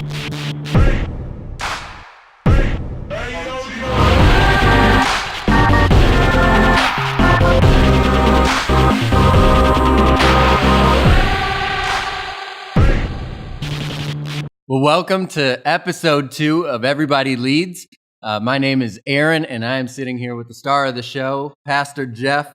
Well, welcome to episode 2 of Everybody Leads. My name is Aaron, and I am sitting here with the star of the show, Pastor Jeff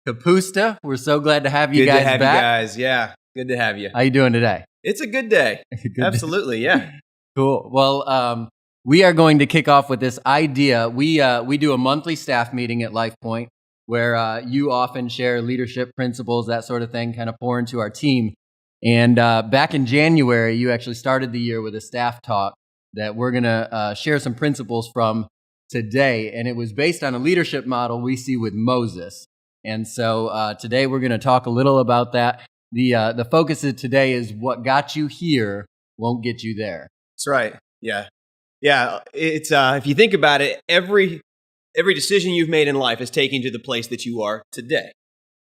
Kapusta. We're so glad to have you guys back. Good to have you guys. Yeah, good to have you. How you doing today? It's a good day. Absolutely, yeah. Cool. Well, we are going to kick off with this idea. We do a monthly staff meeting at Lifepoint where you often share leadership principles, that sort of thing, kind of pour into our team. And back in January, you actually started the year with a staff talk that we're going to share some principles from today. And it was based on a leadership model we see with Moses. And so today we're going to talk a little about that. The focus of today is what got you here won't get you there. That's right. Yeah. It's if you think about it, every decision you've made in life is taking you to the place that you are today.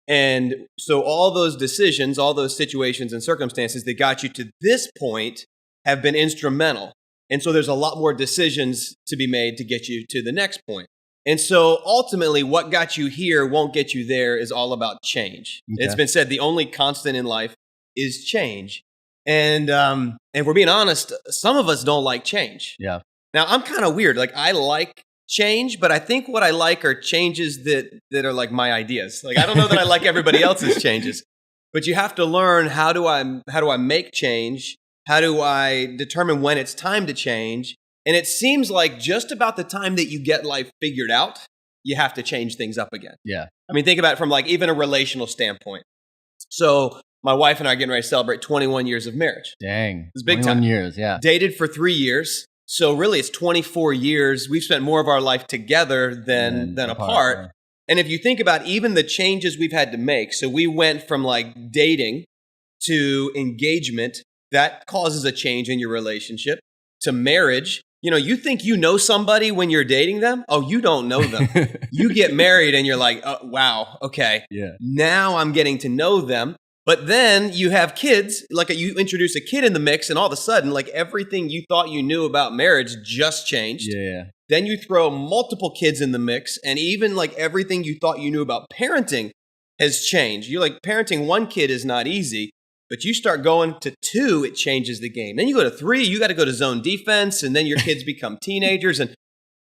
And so all those decisions, all those situations and circumstances that got you to this point have been instrumental. And so there's a lot more decisions to be made to get you to the next point. And so ultimately what got you here won't get you there is all about change. Okay. It's been said the only constant in life is change. And we're being honest, some of us don't like change. Yeah. Now I'm kind of weird. Like I like change, but I think what I like are changes that are like my ideas. Like I don't know that I like everybody else's changes, but you have to learn how do I make change? How do I determine when it's time to change? And it seems like just about the time that you get life figured out, you have to change things up again. Yeah. I mean, think about it from like even a relational standpoint. So my wife and I are getting ready to celebrate 21 years of marriage. Dang. It's big 21 time. years, yeah. Dated for 3 years. So really, it's 24 years. We've spent more of our life together than apart. Yeah. And if you think about even the changes we've had to make, so we went from like dating to engagement, that causes a change in your relationship, to marriage. You know, you think you know somebody when you're dating them. Oh, you don't know them. You get married and you're like, oh, wow, okay. Yeah. Now I'm getting to know them. But then you have kids, like you introduce a kid in the mix, and all of a sudden, like everything you thought you knew about marriage just changed. Yeah. Then you throw multiple kids in the mix, and even like everything you thought you knew about parenting has changed. You're like, parenting one kid is not easy, but you start going to 2, it changes the game. Then you go to 3, you got to go to zone defense, and then your kids become teenagers. And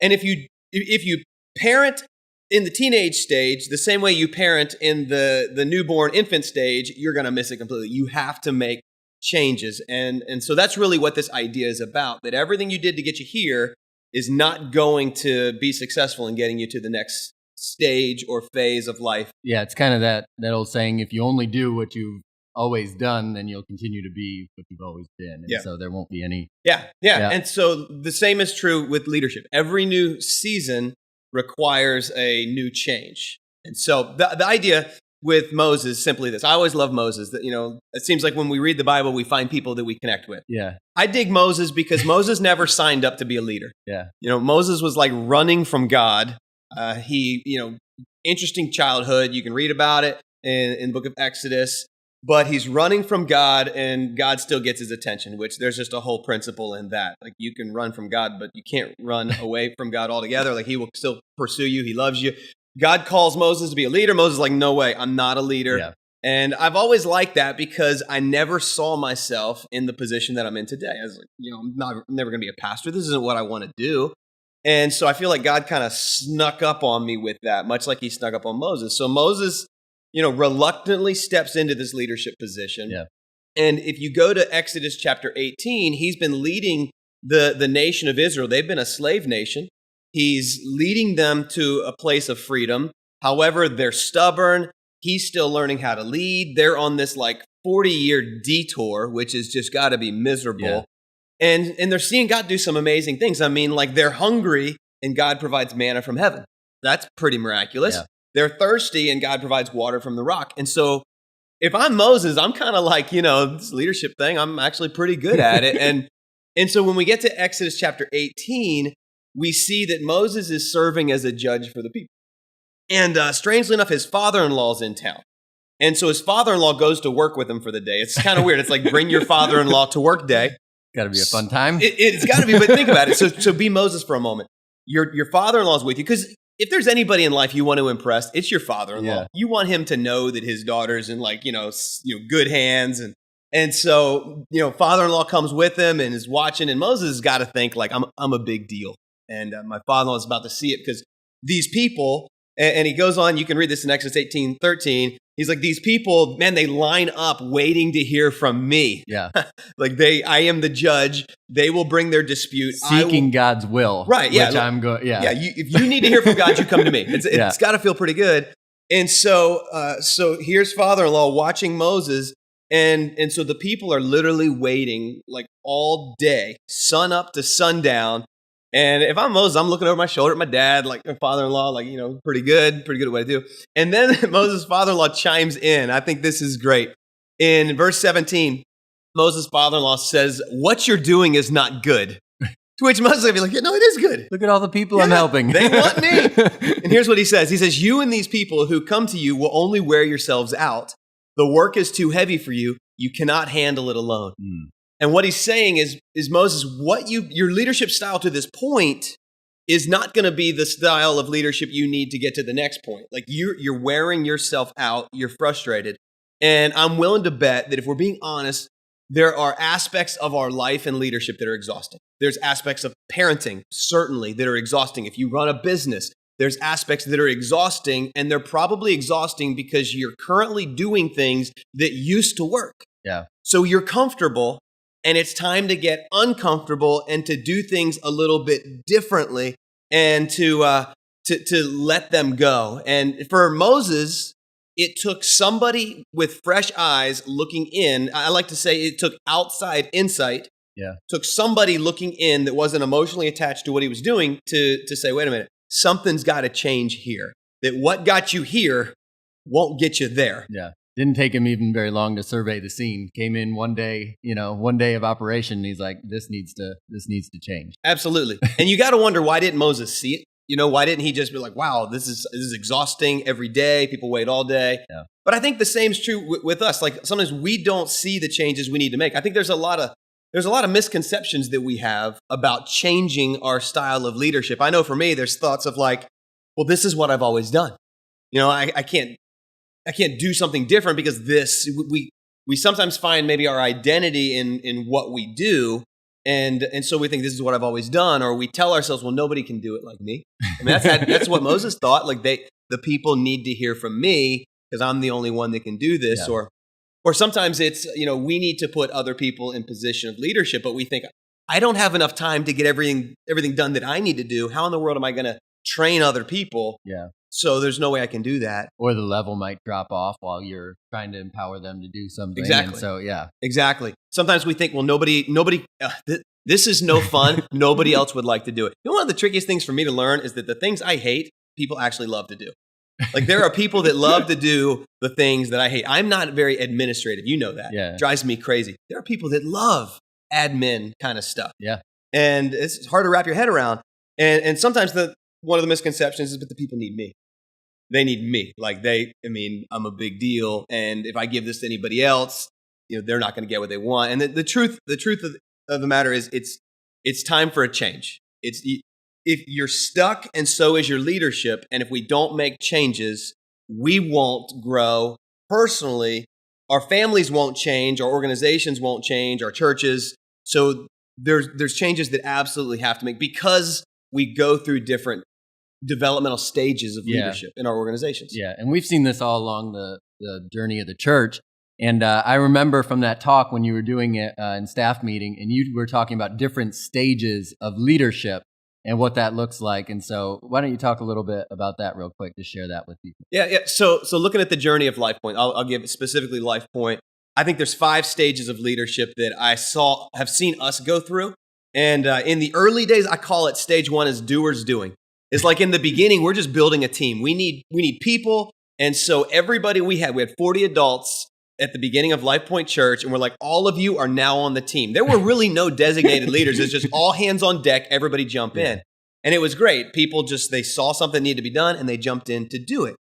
if you parent in the teenage stage, the same way you parent in the newborn infant stage, you're going to miss it completely. You have to make changes. And so that's really what this idea is about, that everything you did to get you here is not going to be successful in getting you to the next stage or phase of life. Yeah, it's kind of that old saying, if you only do what you've always done, then you'll continue to be what you've always been. And so there won't be any... Yeah. And so the same is true with leadership. Every new season requires a new change. And so the idea with Moses is simply this. I always love Moses. That, you know, it seems like when we read the Bible, we find people that we connect with. Yeah. I dig Moses because Moses never signed up to be a leader. Yeah. You know, Moses was like running from God. Interesting childhood. You can read about it in the book of Exodus. But he's running from God, and God still gets his attention, which there's just a whole principle in that. Like, you can run from God, but you can't run away from God altogether. Like, he will still pursue you. He loves you. God calls Moses to be a leader. Moses is like, no way, I'm not a leader. Yeah. And I've always liked that because I never saw myself in the position that I'm in today. I was like, I'm never going to be a pastor. This isn't what I want to do. And so I feel like God kind of snuck up on me with that, much like he snuck up on Moses. So Moses, reluctantly steps into this leadership position. Yeah. And if you go to Exodus chapter 18, he's been leading the nation of Israel. They've been a slave nation. He's leading them to a place of freedom. However, they're stubborn. He's still learning how to lead. They're on this like 40-year detour, which has just got to be miserable. Yeah. And they're seeing God do some amazing things. I mean, like they're hungry and God provides manna from heaven. That's pretty miraculous. Yeah. They're thirsty and God provides water from the rock. And so if I'm Moses, I'm kind of like, this leadership thing, I'm actually pretty good at it. And so when we get to Exodus chapter 18, we see that Moses is serving as a judge for the people. And strangely enough, his father-in-law's in town. And so his father-in-law goes to work with him for the day. It's kind of weird. It's like bring your father-in-law to work day. Got to be a fun time. It's got to be, but think about it. So be Moses for a moment. Your father-in-law is with you, because if there's anybody in life you want to impress, it's your father-in-law. Yeah. You want him to know that his daughter's in good hands, and so father-in-law comes with him and is watching, and Moses has got to think like I'm a big deal, and my father-in-law is about to see it, because these people, and he goes on. You can read this in Exodus 18:13. He's like, these people, man, they line up waiting to hear from me. Yeah. Like I am the judge. They will bring their dispute. Seeking God's will. Right. Yeah. Which I'm going. Yeah. Yeah. If you need to hear from God, you come to me. It's got to feel pretty good. And so here's father-in-law watching Moses. And so the people are literally waiting like all day, sun up to sundown. And if I'm Moses, I'm looking over my shoulder at my dad, like my father-in-law, like, pretty good at what I do. And then Moses' father-in-law chimes in. I think this is great. In verse 17, Moses' father-in-law says, what you're doing is not good. To which Moses would be like, no, it is good. Look at all the people I'm helping. They want me. And here's what he says. He says, you and these people who come to you will only wear yourselves out. The work is too heavy for you. You cannot handle it alone. Mm. And what he's saying is Moses, your leadership style to this point is not going to be the style of leadership you need to get to the next point. Like you're wearing yourself out, you're frustrated. And I'm willing to bet that if we're being honest, there are aspects of our life and leadership that are exhausting. There's aspects of parenting, certainly, that are exhausting. If you run a business, there's aspects that are exhausting, and they're probably exhausting because you're currently doing things that used to work. Yeah. So you're comfortable. And it's time to get uncomfortable and to do things a little bit differently and to let them go. And for Moses, it took somebody with fresh eyes looking in. I like to say it took outside insight. Yeah. Took somebody looking in that wasn't emotionally attached to what he was doing to say, wait a minute, something's got to change here. That what got you here won't get you there. Yeah. Didn't take him even very long to survey the scene. Came in one day of operation. And he's like, this needs to change. Absolutely. And you got to wonder, why didn't Moses see it? Why didn't he just be like, wow, this is exhausting every day. People wait all day. Yeah. But I think the same is true with us. Like sometimes we don't see the changes we need to make. I think there's a lot of misconceptions that we have about changing our style of leadership. I know for me, there's thoughts of like, well, this is what I've always done. I can't do something different because we sometimes find maybe our identity in what we do. And so we think this is what I've always done, or we tell ourselves, well, nobody can do it like me. I mean, that's what Moses thought. Like the people need to hear from me because I'm the only one that can do this. Yeah. Or sometimes it's, we need to put other people in position of leadership, but we think I don't have enough time to get everything done that I need to do. How in the world am I going to train other people? Yeah. So there's no way I can do that. Or the level might drop off while you're trying to empower them to do something. Exactly. And so, yeah. Exactly. Sometimes we think, well, nobody, this is no fun. Nobody else would like to do it. One of the trickiest things for me to learn is that the things I hate, people actually love to do. Like there are people that love to do the things that I hate. I'm not very administrative. You know that. Yeah. It drives me crazy. There are people that love admin kind of stuff. Yeah. And it's hard to wrap your head around. And sometimes one of the misconceptions is that the people need me. They need me. Like I'm a big deal. And if I give this to anybody else, they're not going to get what they want. And the truth of the matter is it's time for a change. If you're stuck and so is your leadership. And if we don't make changes, we won't grow personally. Our families won't change. Our organizations won't change. Our churches. So there's changes that absolutely have to make because we go through different developmental stages of leadership in our organizations. Yeah, and we've seen this all along the journey of the church. And I remember from that talk when you were doing it in staff meeting, and you were talking about different stages of leadership and what that looks like. And so why don't you talk a little bit about that real quick to share that with people? Yeah. So looking at the journey of Lifepoint, I'll give specifically Lifepoint. I think there's 5 stages of leadership that I have seen us go through. And in the early days, I call it stage 1 is doers doing. It's like in the beginning, we're just building a team. We need people. And so everybody we had 40 adults at the beginning of Lifepoint Church. And we're like, all of you are now on the team. There were really no designated leaders. It's just all hands on deck. Everybody jump in. And it was great. People they saw something needed to be done and they jumped in to do it.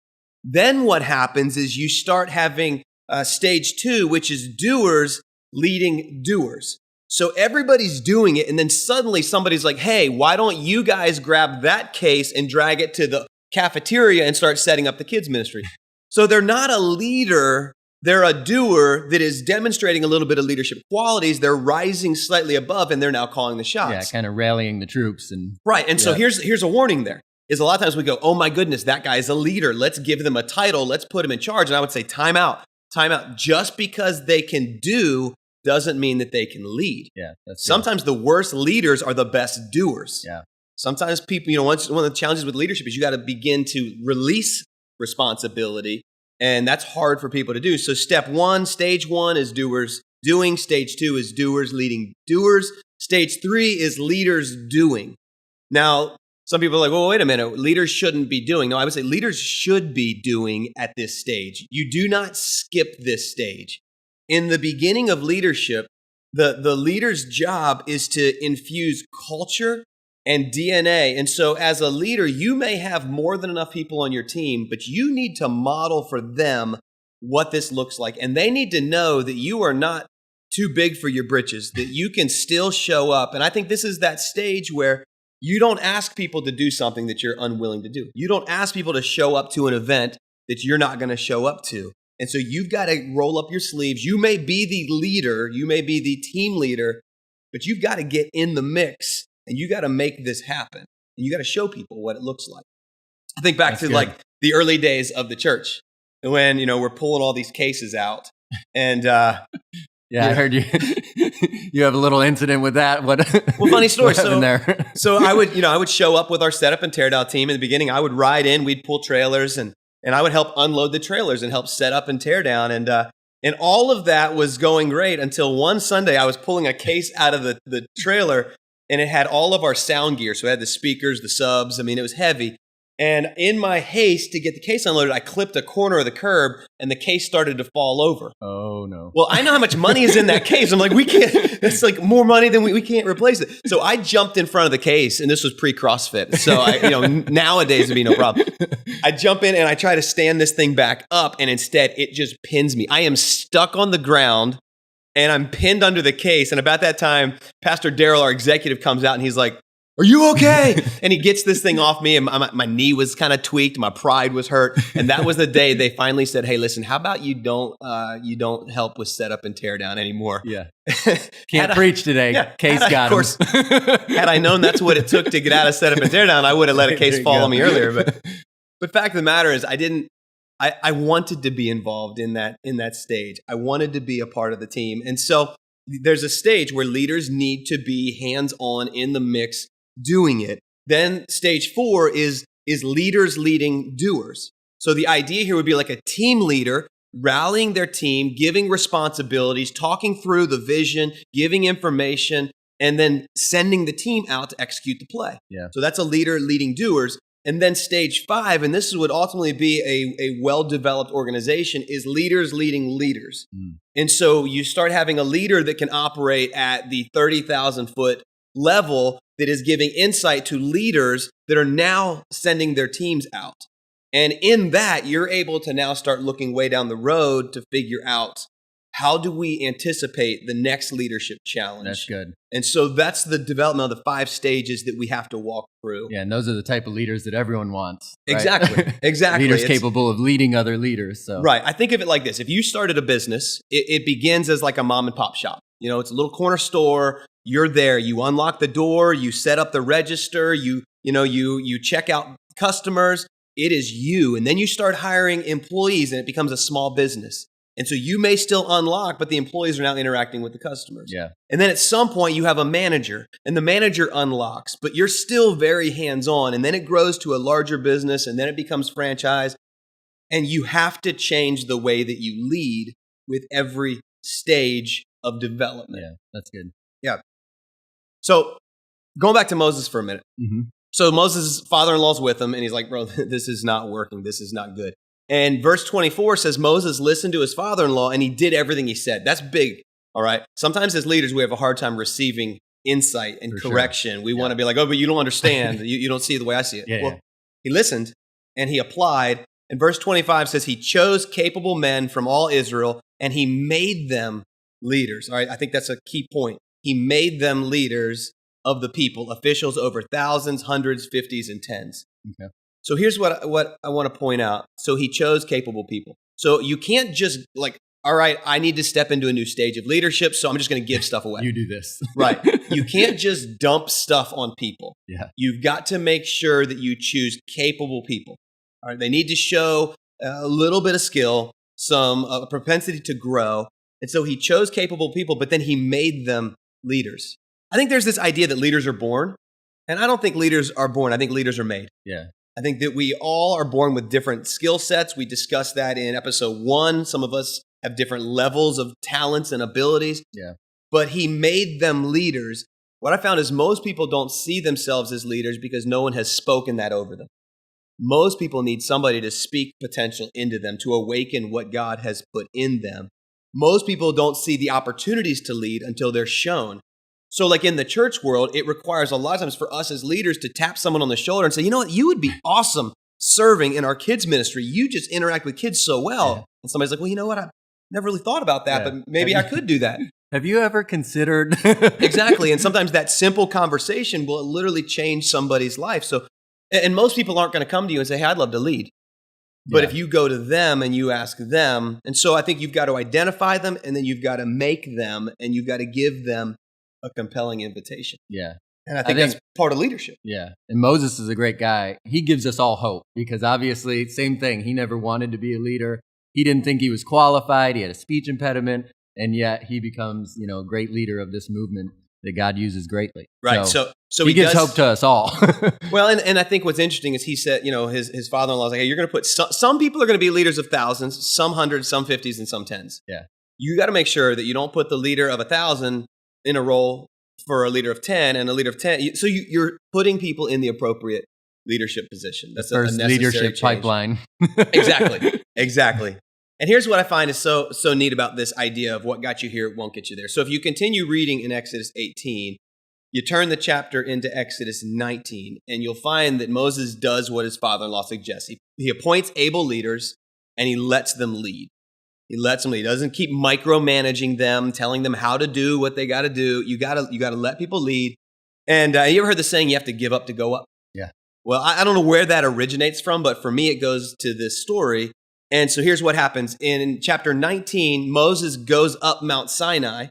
Then what happens is you start having stage 2, which is doers leading doers. So everybody's doing it, and then suddenly somebody's like, hey, why don't you guys grab that case and drag it to the cafeteria and start setting up the kids' ministry? So they're not a leader, they're a doer that is demonstrating a little bit of leadership qualities. They're rising slightly above, and they're now calling the shots. Yeah, kind of rallying the troops. Right, and so here's a warning there, is a lot of times we go, oh my goodness, that guy's a leader. Let's give them a title. Let's put him in charge. And I would say, time out. Just because they can do doesn't mean that they can lead. Yeah, that's sometimes the worst leaders are the best doers. Yeah. Sometimes people, one of the challenges with leadership is you got to begin to release responsibility, and that's hard for people to do. So stage one is doers doing. Stage two is doers leading doers. Stage three is leaders doing. Now, some people are like, well, wait a minute, leaders shouldn't be doing. No, I would say leaders should be doing at this stage. You do not skip this stage. In the beginning of leadership, the leader's job is to infuse culture and DNA. And so as a leader, you may have more than enough people on your team, but you need to model for them what this looks like. And they need to know that you are not too big for your britches, that you can still show up. And I think this is that stage where you don't ask people to do something that you're unwilling to do. You don't ask people to show up to an event that you're not going to show up to. And so you've got to roll up your sleeves. You may be the leader, you may be the team leader, but you've got to get in the mix and you got to make this happen. And you got to show people what it looks like. I think back to like the early days of the church when, we're pulling all these cases out and, I heard you. You have a little incident with that. Well, funny story. There? So I would show up with our setup and tear down team in the beginning. I would ride in, we'd pull trailers, and I would help unload the trailers and help set up and tear down. And all of that was going great until one Sunday I was pulling a case out of the trailer, and it had all of our sound gear. So it had the speakers, the subs. I mean, it was heavy. And in my haste to get the case unloaded, I clipped a corner of the curb and the case started to fall over. Oh, no. Well, I know how much money is in that case. I'm like, we can't, that's like more money than we can't replace it. So I jumped in front of the case, and this was pre-CrossFit. So nowadays it'd be no problem. I jump in and I try to stand this thing back up, and instead it just pins me. I am stuck on the ground and I'm pinned under the case. And about that time, Pastor Daryl, our executive, comes out and he's like, are you okay? And he gets this thing off me, and my knee was kind of tweaked. My pride was hurt. And that was the day they finally said, hey, listen, how about you don't help with setup and tear down anymore? Yeah. Can't preach today. Yeah, case got him. Of course, had I known that's what it took to get out of setup and tear down, I would have let a case fall on me earlier. But fact of the matter is, I wanted to be involved in that stage. I wanted to be a part of the team. And so there's a stage where leaders need to be hands-on in the mix, doing it. Then stage 4 is leaders leading doers. So the idea here would be like a team leader rallying their team, giving responsibilities, talking through the vision, giving information, and then sending the team out to execute the play. Yeah. So that's a leader leading doers. And then stage 5, and this would ultimately be a well-developed organization, is leaders leading leaders. And so you start having a leader that can operate at the 30,000-foot level that is giving insight to leaders that are now sending their teams out. And in that, you're able to now start looking way down the road to figure out, how do we anticipate the next leadership challenge? That's good. And so that's the development of the 5 stages that we have to walk through. Yeah, and those are the type of leaders that everyone wants. Right? Exactly. Leaders capable of leading other leaders. So. Right. I think of it like this. If you started a business, it begins as like a mom and pop shop. It's a little corner store. You're there. You unlock the door. You set up the register. You check out customers. It is you. And then you start hiring employees, and it becomes a small business. And so you may still unlock, but the employees are now interacting with the customers. Yeah. And then at some point you have a manager, and the manager unlocks, but you're still very hands-on. And then it grows to a larger business, and then it becomes franchise. And you have to change the way that you lead with every stage of development. Yeah, that's good. Yeah. So going back to Moses for a minute. Mm-hmm. So Moses' father-in-law's with him, and he's like, bro, this is not working. This is not good. And verse 24 says Moses listened to his father-in-law, and he did everything he said. That's big, all right? Sometimes as leaders, we have a hard time receiving insight and correction. Sure. We want to be like, oh, but you don't understand. you don't see it the way I see it. Yeah, well, he listened, and he applied. And verse 25 says he chose capable men from all Israel, and he made them leaders. All right, I think that's a key point. he made them leaders of the people, officials over thousands, hundreds, fifties, and tens. Okay. So here's what I want to point out. So he chose capable people. So you can't just all right, I need to step into a new stage of leadership, so I'm just going to give stuff away. You do this. Right. You can't just dump stuff on people. Yeah. You've got to make sure that you choose capable people. All right. They need to show a little bit of skill, some propensity to grow. And so he chose capable people, but then he made them leaders. I think there's this idea that leaders are born, and I don't think leaders are born. I think leaders are made. Yeah. I think that we all are born with different skill sets. We discussed that in episode 1. Some of us have different levels of talents and abilities. Yeah. But he made them leaders. What I found is most people don't see themselves as leaders because no one has spoken that over them. Most people need somebody to speak potential into them, to awaken what God has put in them. Most people don't see the opportunities to lead until they're shown. So like in the church world, it requires a lot of times for us as leaders to tap someone on the shoulder and say, you know what, you would be awesome serving in our kids ministry. You just interact with kids so well. Yeah. And somebody's like, well, you know what, I've never really thought about that, but maybe I could do that. Have you ever considered? Exactly. And sometimes that simple conversation will literally change somebody's life. So, and most people aren't going to come to you and say, hey, I'd love to lead. But if you go to them and you ask them, and so I think you've got to identify them, and then you've got to make them, and you've got to give them a compelling invitation. Yeah. And I think that's part of leadership. Yeah. And Moses is a great guy. He gives us all hope because obviously, same thing. He never wanted to be a leader. He didn't think he was qualified. He had a speech impediment. And yet he becomes, a great leader of this movement that God uses greatly. Right. So he gives hope to us all. Well, and I think what's interesting is he said, his father-in-law was like, hey, you're going to put some people are going to be leaders of thousands, some hundreds, some fifties, and some tens. Yeah. You got to make sure that you don't put the leader of 1,000 in a role for a leader of 10 and a leader of 10. So you're putting people in the appropriate leadership position. That's the first a necessary leadership change. pipeline. Exactly. And here's what I find is so neat about this idea of what got you here won't get you there. So if you continue reading in Exodus 18, you turn the chapter into Exodus 19, and you'll find that Moses does what his father-in-law suggests. He appoints able leaders, and he lets them lead. He lets them lead. He doesn't keep micromanaging them, telling them how to do what they got to do. You got to let people lead. And you ever heard the saying, you have to give up to go up? Yeah. Well, I don't know where that originates from, but for me, it goes to this story. And so here's what happens. In chapter 19, Moses goes up Mount Sinai.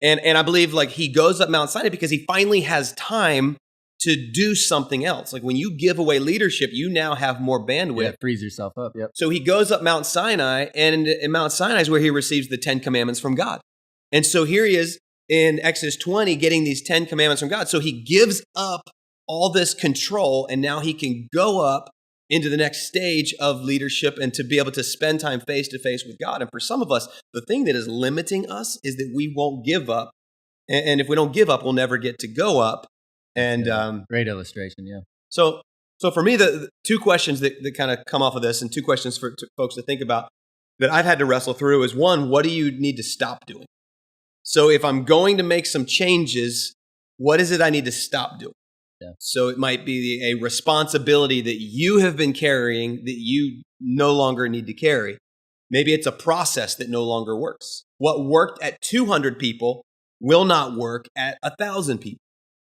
And I believe he goes up Mount Sinai because he finally has time to do something else. Like when you give away leadership, you now have more bandwidth. Yeah, frees yourself up. Yep. So he goes up Mount Sinai, and in Mount Sinai is where he receives the 10 commandments from God. And so here he is in Exodus 20 getting these 10 commandments from God. So he gives up all this control, and now he can go up into the next stage of leadership and to be able to spend time face to face with God. And for some of us, the thing that is limiting us is that we won't give up. And if we don't give up, we'll never get to go up. And great illustration, yeah. So for me, the two questions that kind of come off of this, and two questions for folks to think about that I've had to wrestle through is, one, what do you need to stop doing? So if I'm going to make some changes, what is it I need to stop doing? Yeah. So it might be a responsibility that you have been carrying that you no longer need to carry. Maybe it's a process that no longer works. What worked at 200 people will not work at 1,000 people.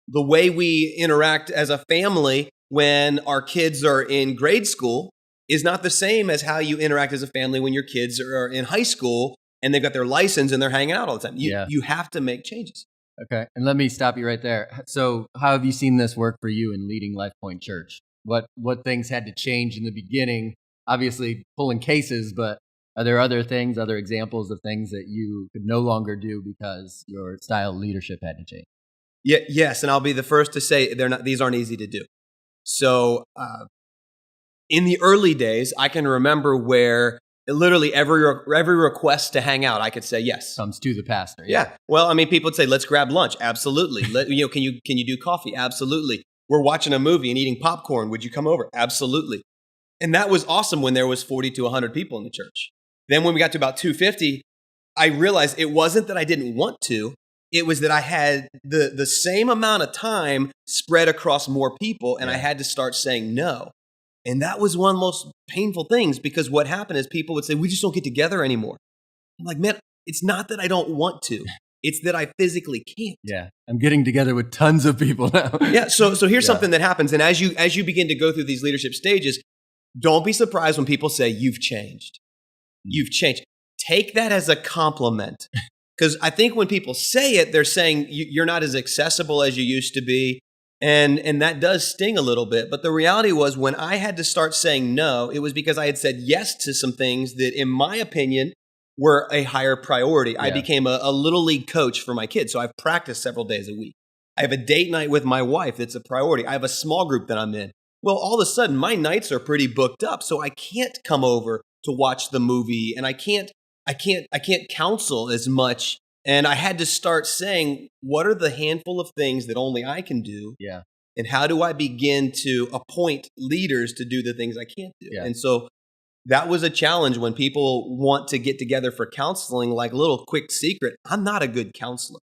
The way we interact as a family when our kids are in grade school is not the same as how you interact as a family when your kids are in high school and they've got their license and they're hanging out all the time. You have to make changes. Okay. And let me stop you right there. So how have you seen this work for you in leading Lifepoint Church? What things had to change in the beginning? Obviously pulling cases, but are there other things, other examples of things that you could no longer do because your style of leadership had to change? Yeah, yes. And I'll be the first to say these aren't easy to do. So in the early days, I can remember where literally every request to hang out, I could say yes. Comes to the pastor. Yeah. Well, I mean, people would say, let's grab lunch. Absolutely. Can you do coffee? Absolutely. We're watching a movie and eating popcorn. Would you come over? Absolutely. And that was awesome when there was 40 to 100 people in the church. Then when we got to about 250, I realized it wasn't that I didn't want to. It was that I had the same amount of time spread across more people, and I had to start saying no. And that was one of the most painful things, because what happened is people would say, we just don't get together anymore. I'm like, man, it's not that I don't want to. It's that I physically can't. Yeah. I'm getting together with tons of people now. Yeah. So here's something that happens. And as you begin to go through these leadership stages, don't be surprised when people say, you've changed. You've changed. Take that as a compliment. Because I think when people say it, they're saying you're not as accessible as you used to be. And that does sting a little bit. But the reality was when I had to start saying no, it was because I had said yes to some things that, in my opinion, were a higher priority. Yeah. I became a little league coach for my kids. So I've practiced several days a week. I have a date night with my wife that's a priority. I have a small group that I'm in. Well, all of a sudden, my nights are pretty booked up. So I can't come over to watch the movie, and I can't counsel as much. And I had to start saying, what are the handful of things that only I can do? Yeah. And how do I begin to appoint leaders to do the things I can't do? Yeah. And so that was a challenge when people want to get together for counseling, like a little quick secret. I'm not a good counselor.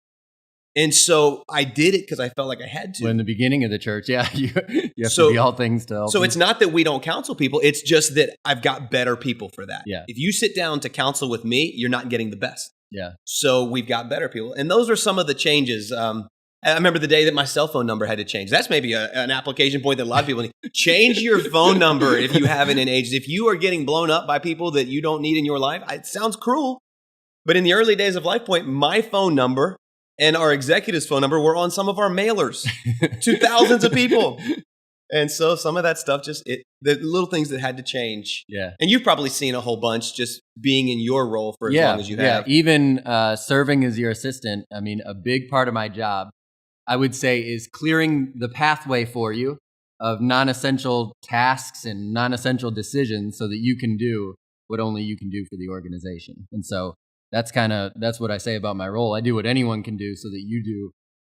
And so I did it because I felt like I had to. Well, in the beginning of the church, you have to be all things to help. So it's not that we don't counsel people. It's just that I've got better people for that. Yeah. If you sit down to counsel with me, you're not getting the best. Yeah. So we've got better people. And those are some of the changes. I remember the day that my cell phone number had to change. That's maybe an application point that a lot of people need. Change your phone number if you haven't in ages. If you are getting blown up by people that you don't need in your life, it sounds cruel. But in the early days of Lifepoint, my phone number and our executive's phone number were on some of our mailers to thousands of people. And so some of that stuff, the little things that had to change. Yeah. And you've probably seen a whole bunch just being in your role for as long as you have. Yeah. Even serving as your assistant, I mean, a big part of my job, I would say, is clearing the pathway for you of non-essential tasks and non-essential decisions so that you can do what only you can do for the organization. And so that's what I say about my role. I do what anyone can do so that you do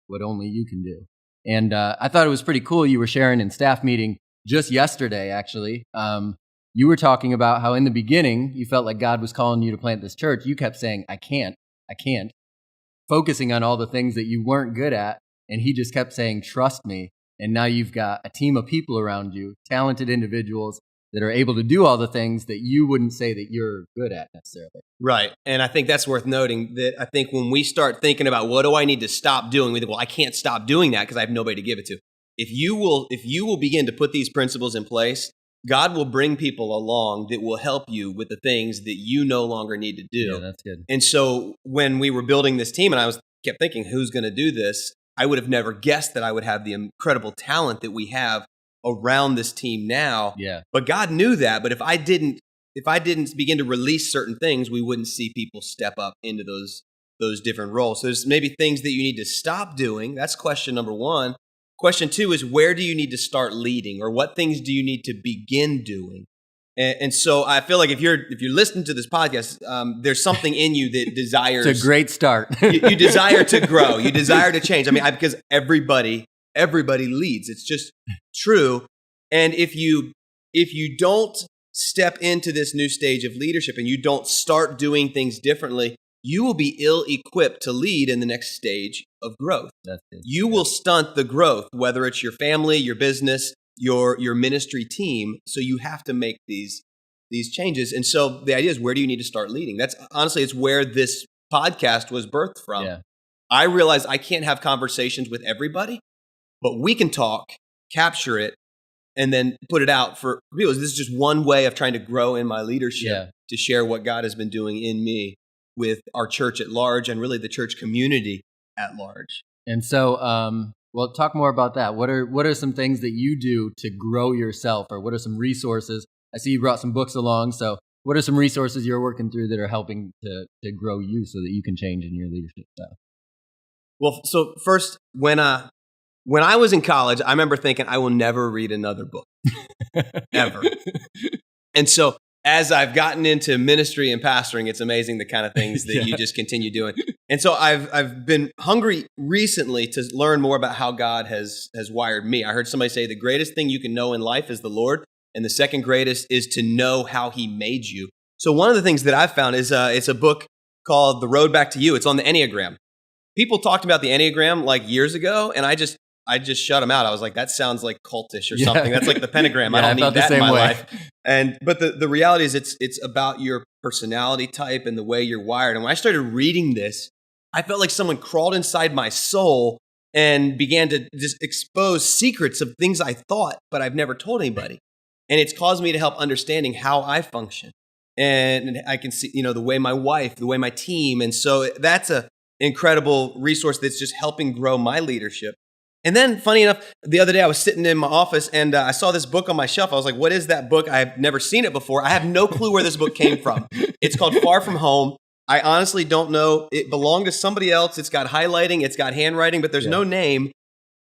what only you can do. And I thought it was pretty cool. You were sharing in staff meeting just yesterday, actually. You were talking about how in the beginning, you felt like God was calling you to plant this church. You kept saying, I can't, focusing on all the things that you weren't good at. And he just kept saying, trust me. And now you've got a team of people around you, talented individuals that are able to do all the things that you wouldn't say that you're good at necessarily. Right. And I think that's worth noting that I think when we start thinking about what do I need to stop doing, we think, well, I can't stop doing that because I have nobody to give it to. If you will begin to put these principles in place, God will bring people along that will help you with the things that you no longer need to do. Yeah, that's good. And so when we were building this team and I kept thinking, who's going to do this? I would have never guessed that I would have the incredible talent that we have around this team now. Yeah. But God knew that. But if I didn't begin to release certain things, we wouldn't see people step up into those different roles. So there's maybe things that you need to stop doing. That's question number one. Question two is, where do you need to start leading, or what things do you need to begin doing? And so I feel like if you're listening to this podcast, there's something in you that desires. It's a great start. you desire to grow. You desire to change. I mean, because everybody leads. It's just true. And if you don't step into this new stage of leadership and you don't start doing things differently, you will be ill-equipped to lead in the next stage of growth. You will stunt the growth, whether it's your family, your business, your ministry team. So you have to make these changes. And so the idea is, where do you need to start leading? That's honestly, it's where this podcast was birthed from. Yeah. I realize I can't have conversations with everybody, but we can talk, capture it, and then put it out for people. This is just one way of trying to grow in my leadership, to share what God has been doing in me with our church at large and really the church community at large. And so, well, talk more about that. What are some things that you do to grow yourself, or what are some resources? I see you brought some books along. So what are some resources you're working through that are helping to grow you so that you can change in your leadership style? Well, so first, when I was in college, I remember thinking, I will never read another book, ever. And so as I've gotten into ministry and pastoring, it's amazing the kind of things that you just continue doing. And so I've been hungry recently to learn more about how God has wired me. I heard somebody say the greatest thing you can know in life is the Lord, and the second greatest is to know how He made you. So one of the things that I've found is it's a book called The Road Back to You. It's on the Enneagram. People talked about the Enneagram like years ago, and I just shut them out. I was like, that sounds like cultish or something. That's like the pentagram. I don't need that in my life. But the reality is it's about your personality type and the way you're wired. And when I started reading this, I felt like someone crawled inside my soul and began to just expose secrets of things I thought, but I've never told anybody. And it's caused me to help understanding how I function. And I can see, the way my wife, the way my team. And so that's a incredible resource that's just helping grow my leadership. And then, funny enough, the other day I was sitting in my office and I saw this book on my shelf. I was like, what is that book? I've never seen it before. I have no clue where this book came from. It's called Far From Home. I honestly don't know. It belonged to somebody else. It's got highlighting. It's got handwriting, but there's no name.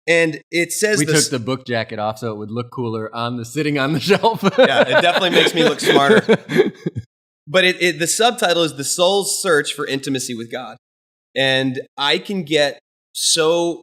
And it says we took the book jacket off so it would look cooler sitting on the shelf. Yeah, it definitely makes me look smarter. But the subtitle is The Soul's Search for Intimacy with God. And I can get so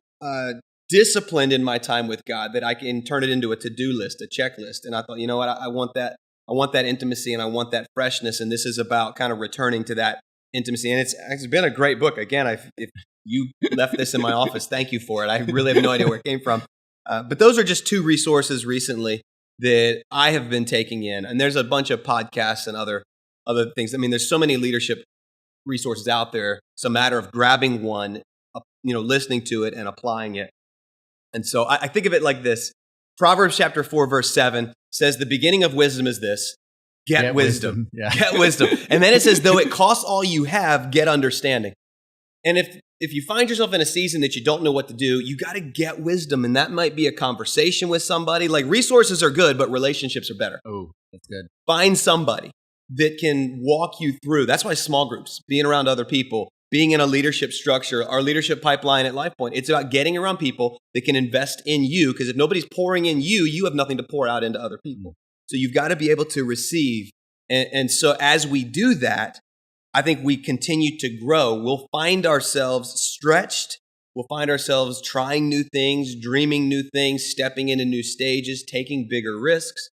disciplined in my time with God that I can turn it into a to-do list, a checklist. And I thought, you know what, I want that. I want that intimacy and I want that freshness. And this is about kind of returning to that intimacy. And it's been a great book. Again, if you left this in my office, thank you for it. I really have no idea where it came from. But those are just two resources recently that I have been taking in. And there's a bunch of podcasts and other things. I mean, there's so many leadership resources out there. It's a matter of grabbing one, listening to it and applying it. And so I think of it like this. Proverbs chapter 4, verse 7 says, the beginning of wisdom is this, get wisdom. Yeah. Get wisdom. And then it says, though it costs all you have, get understanding. And if you find yourself in a season that you don't know what to do, you got to get wisdom. And that might be a conversation with somebody. Like, resources are good, but relationships are better. Oh, that's good. Find somebody that can walk you through. That's why small groups, being around other people, being in a leadership structure, our leadership pipeline at Lifepoint, it's about getting around people that can invest in you. Because if nobody's pouring in you, you have nothing to pour out into other people. So you've got to be able to receive. And so as we do that, I think we continue to grow. We'll find ourselves stretched. We'll find ourselves trying new things, dreaming new things, stepping into new stages, taking bigger risks.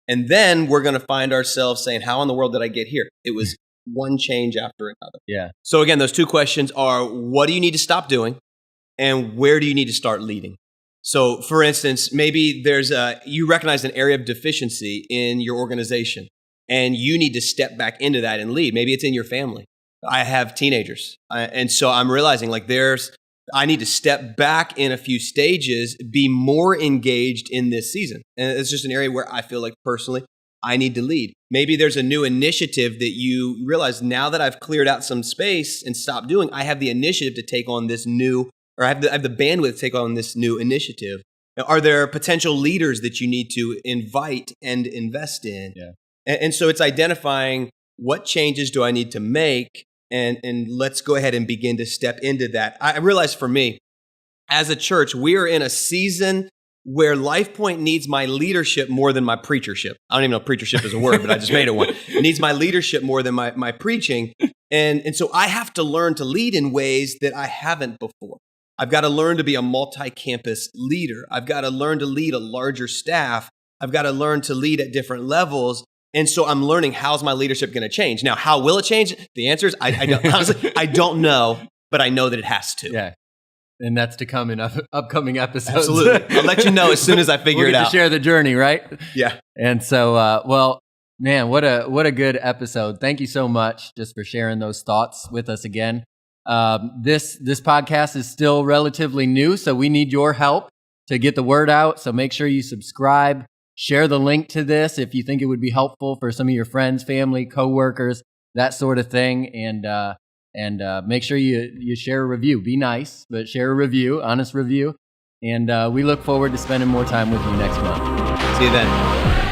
And then we're going to find ourselves saying, how in the world did I get here? It was one change after another. Yeah. So again, those two questions are, what do you need to stop doing? And where do you need to start leading? So for instance, maybe you recognize an area of deficiency in your organization and you need to step back into that and lead. Maybe it's in your family. I have teenagers. And so I'm realizing I need to step back in a few stages, be more engaged in this season. And it's just an area where I feel like personally, I need to lead. Maybe there's a new initiative that you realize, now that I've cleared out some space and stopped doing, I have the initiative to take on this new, or I have the bandwidth to take on this new initiative. Now, are there potential leaders that you need to invite and invest in? Yeah. And so it's identifying, what changes do I need to make? And let's go ahead and begin to step into that. I realize for me, as a church, we are in a season where Lifepoint needs my leadership more than my preachership. I don't even know if preachership is a word, but I just made it one. It needs my leadership more than my preaching. And so I have to learn to lead in ways that I haven't before. I've got to learn to be a multi-campus leader. I've got to learn to lead a larger staff. I've got to learn to lead at different levels. And so I'm learning, how's my leadership going to change? Now, how will it change? The answer is, honestly, I don't know, but I know that it has to. Yeah. And that's to come in upcoming episodes. Absolutely. I'll let you know as soon as I figure it out. To share the journey, right? Yeah. And so, well, man, what a good episode. Thank you so much just for sharing those thoughts with us again. This podcast is still relatively new, so we need your help to get the word out. So make sure you subscribe. Share the link to this if you think it would be helpful for some of your friends, family, coworkers, that sort of thing. And make sure you share a review. Be nice, but share a review, honest review. And we look forward to spending more time with you next month. See you then.